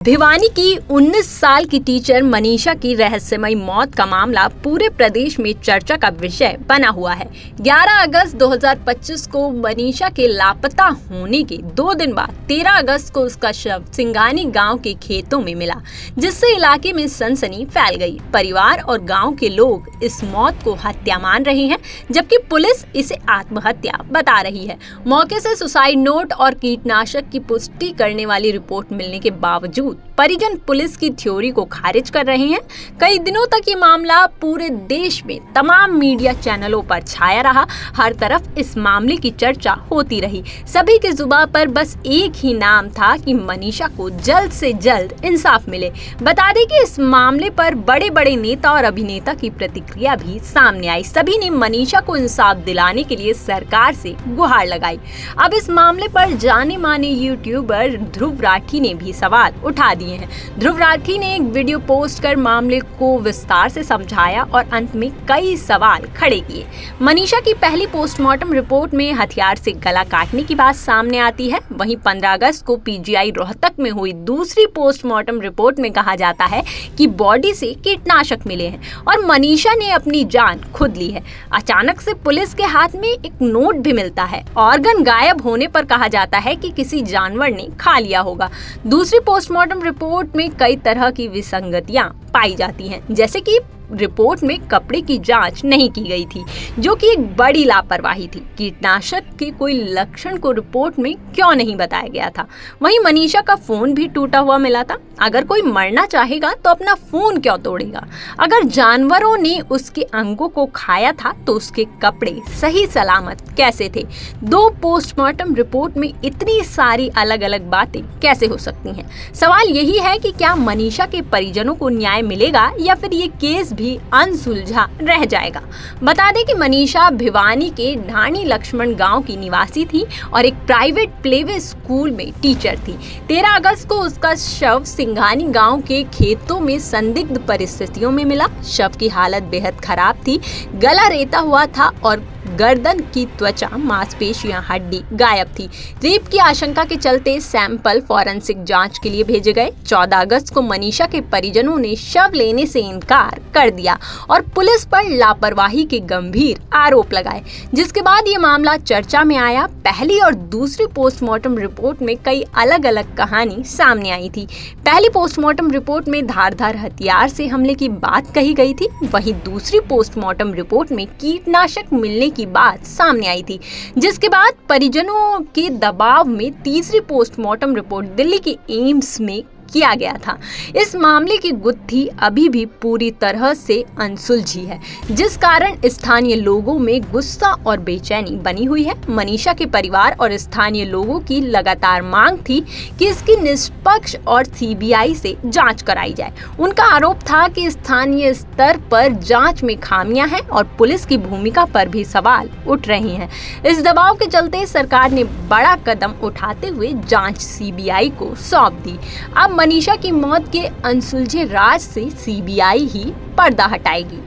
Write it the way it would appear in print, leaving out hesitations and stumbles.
भिवानी की 19 साल की टीचर मनीषा की रहस्यमयी मौत का मामला पूरे प्रदेश में चर्चा का विषय बना हुआ है। 11 अगस्त 2025 को मनीषा के लापता होने के 2 दिन बाद 13 अगस्त को उसका शव सिंगानी गांव के खेतों में मिला, जिससे इलाके में सनसनी फैल गई। परिवार और गांव के लोग इस मौत को हत्या मान रहे हैं, जबकि पुलिस इसे आत्महत्या बता रही है। मौके से सुसाइड नोट और कीटनाशक की पुष्टि करने वाली रिपोर्ट मिलने के बावजूद परिजन पुलिस की थ्योरी को खारिज कर रहे हैं। कई दिनों तक ये मामला पूरे देश में तमाम मीडिया चैनलों पर छाया रहा। हर तरफ इस मामले की चर्चा होती रही। सभी के जुबान पर बस एक ही नाम था कि मनीषा को जल्द से जल्द इंसाफ मिले। बता दें कि इस मामले पर बड़े बड़े नेता और अभिनेता की प्रतिक्रिया भी सामने आई। सभी ने मनीषा को इंसाफ दिलाने के लिए सरकार से गुहार लगाई। अब इस मामले पर जाने माने यूट्यूबर ध्रुव राठी ने भी सवाल उठा दिए हैं। ध्रुव राठी ने एक वीडियो पोस्ट कर मामले को विस्तार से समझाया और अंत में कई सवाल खड़े किए। मनीषा की पहली पोस्टमार्टम रिपोर्ट में हथियार से गला काटने की बात सामने आती है। वहीं 15 अगस्त को पीजीआई रोहतक में हुई दूसरी पोस्टमार्टम रिपोर्ट में कहा जाता है कि बॉडी से कीटनाशक मिले हैं और मनीषा ने अपनी जान खुद ली है। अचानक से पुलिस के हाथ में एक नोट भी मिलता है। ऑर्गन गायब होने पर कहा जाता है कि किसी जानवर ने खा लिया होगा। दूसरी पोस्टमार्टम रिपोर्ट में कई तरह की विसंगतियां पाई जाती हैं, जैसे कि रिपोर्ट में कपड़े की जांच नहीं की गई थी, जो कि एक बड़ी लापरवाही थी। कीटनाशक के कोई लक्षण को रिपोर्ट में क्यों नहीं बताया गया था। वहीं मनीषा का फोन भी टूटा हुआ मिला था। अगर कोई मरना चाहेगा तो अपना फोन क्यों तोड़ेगा। अगर जानवरों ने उसके अंगों को खाया था तो उसके कपड़े सही सलामत कैसे थे। 2 पोस्टमार्टम रिपोर्ट में इतनी सारी अलग अलग बातें कैसे हो सकती हैं। सवाल यही है कि क्या मनीषा के परिजनों को न्याय मिलेगा या फिर ये केस भी अनसुलझा रह जाएगा। बता दें कि मनीषा भिवानी के ढाणी लक्ष्मण गांव की निवासी थी और एक प्राइवेट प्लेवे स्कूल में टीचर थी। 13 अगस्त को उसका शव सिंगानी गांव के खेतों में संदिग्ध परिस्थितियों में मिला। शव की हालत बेहद खराब थी। गला रेता हुआ था और गर्दन की त्वचा, मांसपेशियां, हड्डी गायब थी। रेप की आशंका के चलते सैंपल फॉरेंसिक जांच के लिए भेजे गए। 14 अगस्त को मनीषा के परिजनों ने शव लेने से इनकार कर दिया और पुलिस पर लापरवाही के गंभीर आरोप लगाए, जिसके बाद ये मामला चर्चा में आया। पहली और दूसरी पोस्टमार्टम रिपोर्ट में कई अलग अलग कहानी सामने आई थी। पहली पोस्टमार्टम रिपोर्ट में धारदार हथियार से हमले की बात कही गई थी। वहीं दूसरी पोस्टमार्टम रिपोर्ट में कीटनाशक मिलने की बात सामने आई थी, जिसके बाद परिजनों के दबाव में तीसरी पोस्टमार्टम रिपोर्ट दिल्ली के एम्स में किया गया था। इस मामले की गुत्थी अभी भी पूरी तरह से अनसुलझी है, जिस कारण स्थानीय लोगों में गुस्सा और बेचैनी बनी हुई है। मनीषा के परिवार और स्थानीय लोगों की लगातार मांग थी कि इसकी निष्पक्ष और सीबीआई से जांच कराई जाए। उनका आरोप था कि स्थानीय स्तर पर जांच में खामियां हैं और पुलिस की भूमिका पर भी सवाल उठ रहे हैं। इस दबाव के चलते सरकार ने बड़ा कदम उठाते हुए जांच सीबीआई को सौंप दी। अब मनीषा की मौत के अनसुलझे राज से सीबीआई ही पर्दा हटाएगी।